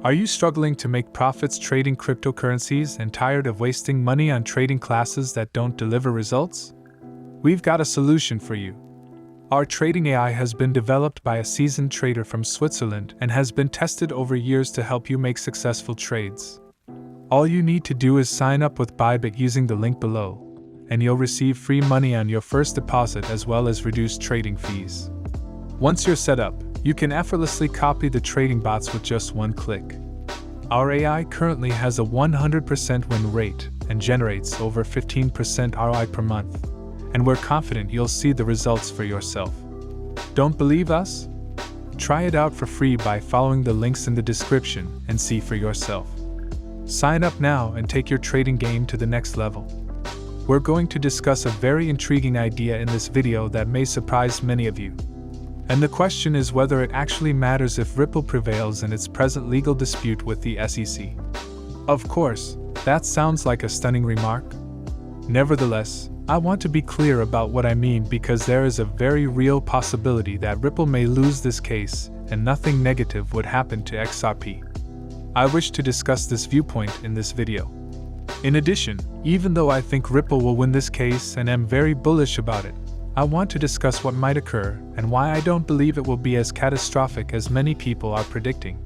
Are you struggling to make profits trading cryptocurrencies and tired of wasting money on trading classes that don't deliver results? We've got a solution for you. Our trading AI has been developed by a seasoned trader from Switzerland and has been tested over years to help you make successful trades. All you need to do is sign up with Bybit using the link below, and you'll receive free money on your first deposit as well as reduced trading fees. Once you're set up, you can effortlessly copy the trading bots with just one click. Our AI currently has a 100% win rate and generates over 15% ROI per month, and we're confident you'll see the results for yourself. Don't believe us? Try it out for free by following the links in the description and see for yourself. Sign up now and take your trading game to the next level. We're going to discuss a very intriguing idea in this video that may surprise many of you. And the question is whether it actually matters if Ripple prevails in its present legal dispute with the SEC. Of course, that sounds like a stunning remark. Nevertheless, I want to be clear about what I mean because there is a very real possibility that Ripple may lose this case and nothing negative would happen to XRP. I wish to discuss this viewpoint in this video. In addition, even though I think Ripple will win this case and am very bullish about it, I want to discuss what might occur and why I don't believe it will be as catastrophic as many people are predicting.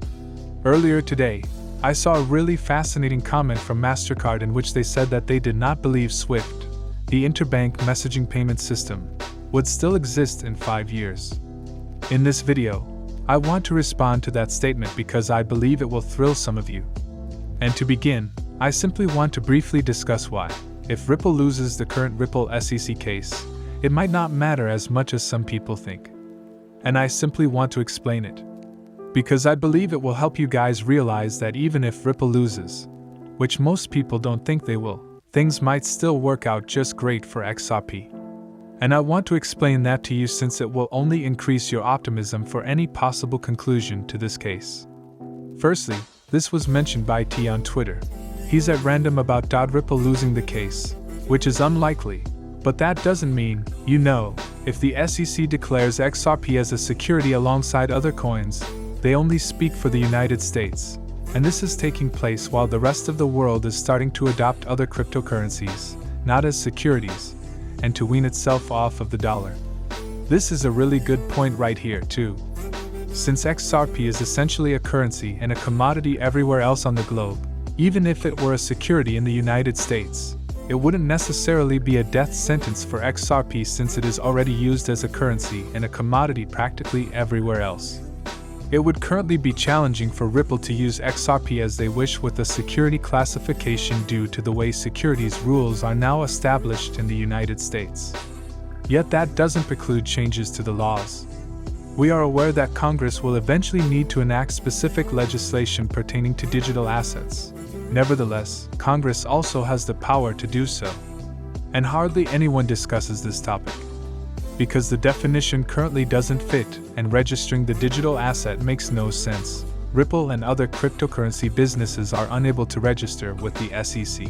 Earlier today, I saw a really fascinating comment from MasterCard in which they said that they did not believe SWIFT, the interbank messaging payment system, would still exist in 5 years. In this video, I want to respond to that statement because I believe it will thrill some of you. And to begin, I simply want to briefly discuss why, if Ripple loses the current Ripple SEC case, it might not matter as much as some people think. And I simply want to explain it. Because I believe it will help you guys realize that even if Ripple loses, which most people don't think they will, things might still work out just great for XRP. And I want to explain that to you since it will only increase your optimism for any possible conclusion to this case. Firstly, this was mentioned by T on Twitter. He's at random about Ripple losing the case, which is unlikely. But that doesn't mean, if the SEC declares XRP as a security alongside other coins, they only speak for the United States. And this is taking place while the rest of the world is starting to adopt other cryptocurrencies, not as securities, and to wean itself off of the dollar. This is a really good point right here, too. Since XRP is essentially a currency and a commodity everywhere else on the globe, even if it were a security in the United States, it wouldn't necessarily be a death sentence for XRP since it is already used as a currency and a commodity practically everywhere else. It would currently be challenging for Ripple to use XRP as they wish with a security classification due to the way securities rules are now established in the United States. Yet that doesn't preclude changes to the laws. We are aware that Congress will eventually need to enact specific legislation pertaining to digital assets. Nevertheless, Congress also has the power to do so. And hardly anyone discusses this topic. Because the definition currently doesn't fit, and registering the digital asset makes no sense. Ripple and other cryptocurrency businesses are unable to register with the SEC.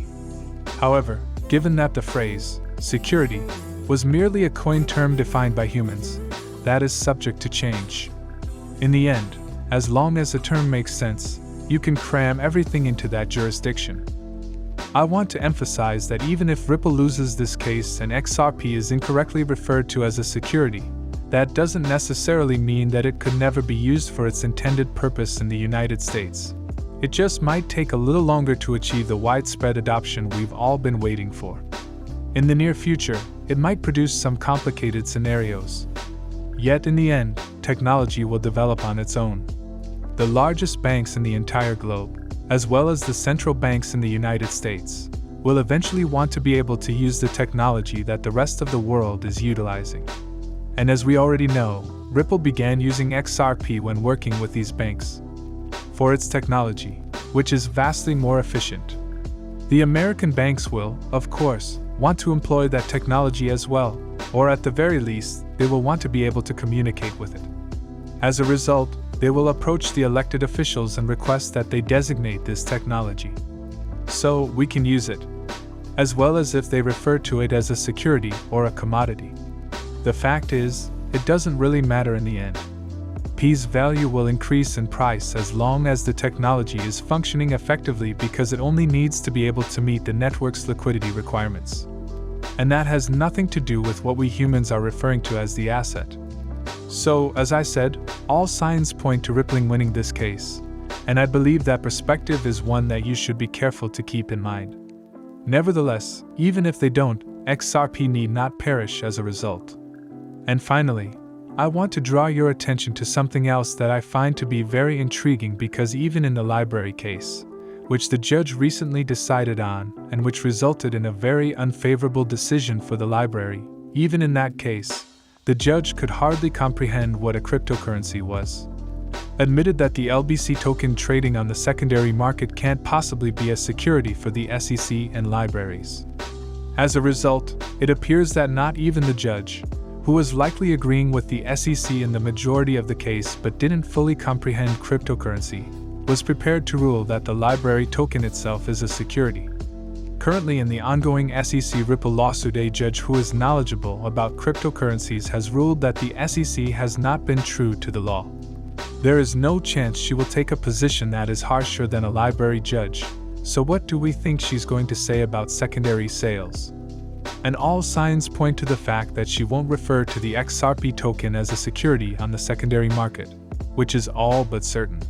However, given that the phrase, security, was merely a coined term defined by humans, that is subject to change. In the end, as long as the term makes sense, you can cram everything into that jurisdiction. I want to emphasize that even if Ripple loses this case and XRP is incorrectly referred to as a security, that doesn't necessarily mean that it could never be used for its intended purpose in the United States. It just might take a little longer to achieve the widespread adoption we've all been waiting for. In the near future, it might produce some complicated scenarios. Yet in the end, technology will develop on its own. The largest banks in the entire globe, as well as the central banks in the United States, will eventually want to be able to use the technology that the rest of the world is utilizing. And as we already know, Ripple began using XRP when working with these banks for its technology, which is vastly more efficient. The American banks will, of course, want to employ that technology as well, or at the very least, they will want to be able to communicate with it. As a result, they will approach the elected officials and request that they designate this technology so we can use it, as well as if they refer to it as a security or a commodity. The fact is, it doesn't really matter in the end. XRP's value will increase in price as long as the technology is functioning effectively because it only needs to be able to meet the network's liquidity requirements. And that has nothing to do with what we humans are referring to as the asset. So, as I said, all signs point to Ripple winning this case, and I believe that perspective is one that you should be careful to keep in mind. Nevertheless, even if they don't, XRP need not perish as a result. And finally, I want to draw your attention to something else that I find to be very intriguing because even in the library case, which the judge recently decided on and which resulted in a very unfavorable decision for the library, even in that case, the judge could hardly comprehend what a cryptocurrency was. Admitted that the LBC token trading on the secondary market can't possibly be a security for the SEC and libraries. As a result, it appears that not even the judge, who was likely agreeing with the SEC in the majority of the case but didn't fully comprehend cryptocurrency, was prepared to rule that the library token itself is a security. Currently in the ongoing SEC Ripple lawsuit, a judge who is knowledgeable about cryptocurrencies has ruled that the SEC has not been true to the law. There is no chance she will take a position that is harsher than a library judge, so what do we think she's going to say about secondary sales? And all signs point to the fact that she won't refer to the XRP token as a security on the secondary market, which is all but certain.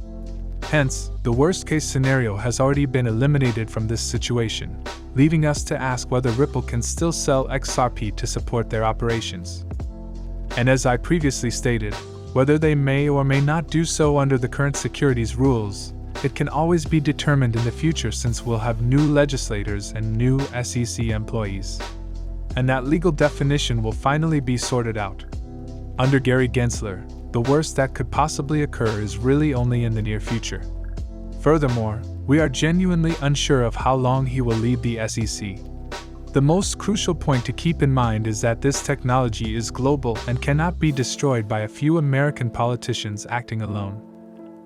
Hence, the worst-case scenario has already been eliminated from this situation, leaving us to ask whether Ripple can still sell XRP to support their operations. And as I previously stated, whether they may or may not do so under the current securities rules, it can always be determined in the future since we'll have new legislators and new SEC employees. And that legal definition will finally be sorted out. Under Gary Gensler, the worst that could possibly occur is really only in the near future. Furthermore, we are genuinely unsure of how long he will lead the SEC. The most crucial point to keep in mind is that this technology is global and cannot be destroyed by a few American politicians acting alone.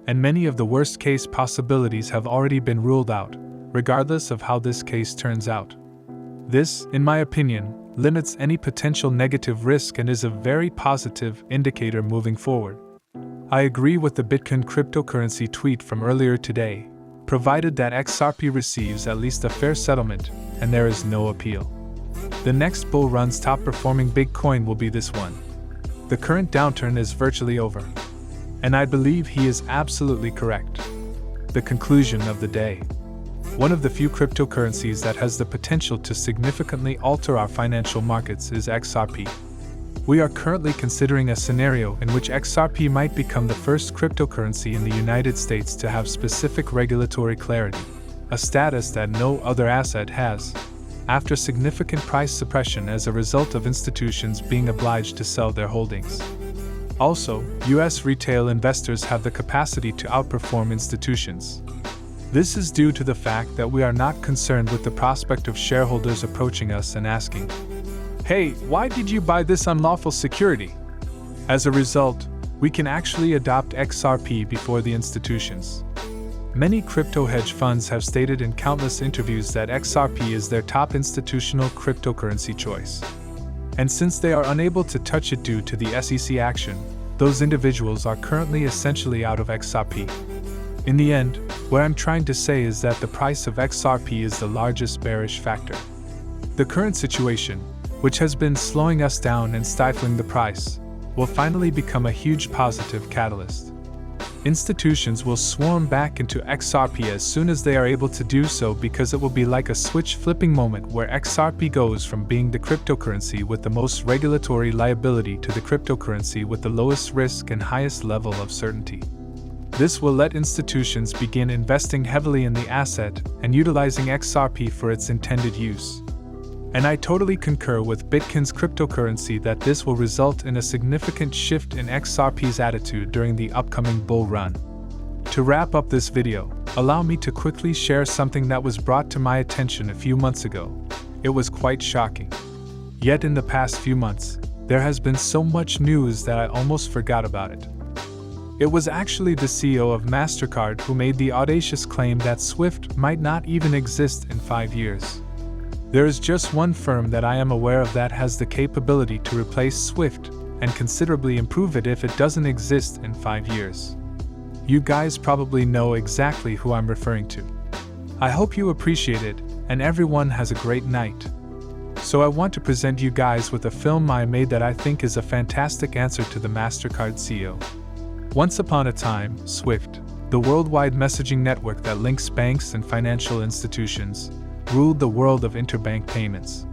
And many of the worst-case possibilities have already been ruled out, regardless of how this case turns out. This, in my opinion, limits any potential negative risk and is a very positive indicator moving forward. I agree with the Bitcoin cryptocurrency tweet from earlier today, provided that XRP receives at least a fair settlement and there is no appeal. The next bull run's top-performing Bitcoin will be this one. The current downturn is virtually over. And I believe he is absolutely correct. The conclusion of the day. One of the few cryptocurrencies that has the potential to significantly alter our financial markets is XRP. We are currently considering a scenario in which XRP might become the first cryptocurrency in the United States to have specific regulatory clarity, a status that no other asset has, after significant price suppression as a result of institutions being obliged to sell their holdings. Also, U.S. retail investors have the capacity to outperform institutions. This is due to the fact that we are not concerned with the prospect of shareholders approaching us and asking, "Hey, why did you buy this unlawful security?" As a result, we can actually adopt XRP before the institutions. Many crypto hedge funds have stated in countless interviews that XRP is their top institutional cryptocurrency choice. And since they are unable to touch it due to the SEC action, those individuals are currently essentially out of XRP. In the end, what I'm trying to say is that the price of XRP is the largest bearish factor. The current situation, which has been slowing us down and stifling the price, will finally become a huge positive catalyst. Institutions will swarm back into XRP as soon as they are able to do so because it will be like a switch-flipping moment where XRP goes from being the cryptocurrency with the most regulatory liability to the cryptocurrency with the lowest risk and highest level of certainty. This will let institutions begin investing heavily in the asset and utilizing XRP for its intended use. And I totally concur with Bitcoin's cryptocurrency that this will result in a significant shift in XRP's attitude during the upcoming bull run. To wrap up this video, allow me to quickly share something that was brought to my attention a few months ago. It was quite shocking. Yet in the past few months, there has been so much news that I almost forgot about it. It was actually the CEO of MasterCard who made the audacious claim that SWIFT might not even exist in 5 years. There is just one firm that I am aware of that has the capability to replace SWIFT, and considerably improve it if it doesn't exist in 5 years. You guys probably know exactly who I'm referring to. I hope you appreciate it, and everyone has a great night. So I want to present you guys with a film I made that I think is a fantastic answer to the MasterCard CEO. Once upon a time, SWIFT, the worldwide messaging network that links banks and financial institutions, ruled the world of interbank payments.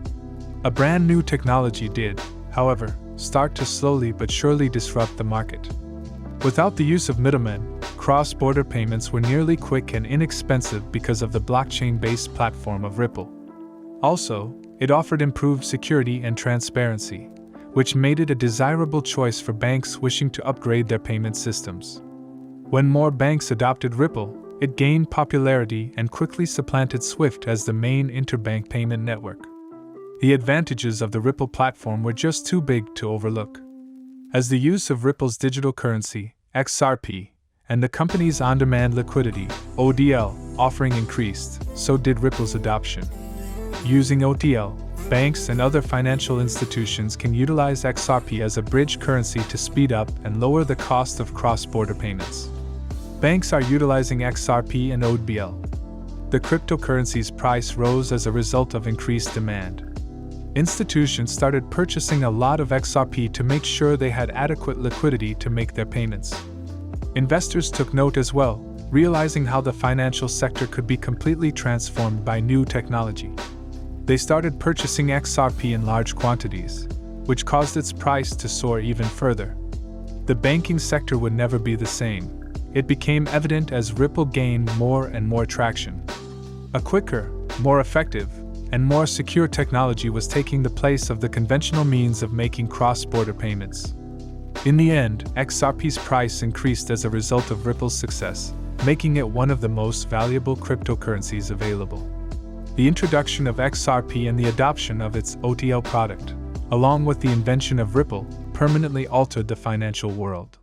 A brand new technology did, however, start to slowly but surely disrupt the market. Without the use of middlemen, cross-border payments were nearly quick and inexpensive because of the blockchain-based platform of Ripple. Also, it offered improved security and transparency, which made it a desirable choice for banks wishing to upgrade their payment systems. When more banks adopted Ripple, it gained popularity and quickly supplanted SWIFT as the main interbank payment network. The advantages of the Ripple platform were just too big to overlook. As the use of Ripple's digital currency, XRP, and the company's on-demand liquidity, ODL, offering increased, so did Ripple's adoption. Using ODL, banks and other financial institutions can utilize XRP as a bridge currency to speed up and lower the cost of cross-border payments. Banks are utilizing XRP and ODL. The cryptocurrency's price rose as a result of increased demand. Institutions started purchasing a lot of XRP to make sure they had adequate liquidity to make their payments. Investors took note as well, realizing how the financial sector could be completely transformed by new technology. They started purchasing XRP in large quantities, which caused its price to soar even further. The banking sector would never be the same. It became evident as Ripple gained more and more traction. A quicker, more effective, and more secure technology was taking the place of the conventional means of making cross-border payments. In the end, XRP's price increased as a result of Ripple's success, making it one of the most valuable cryptocurrencies available. The introduction of XRP and the adoption of its ODL product, along with the invention of Ripple, permanently altered the financial world.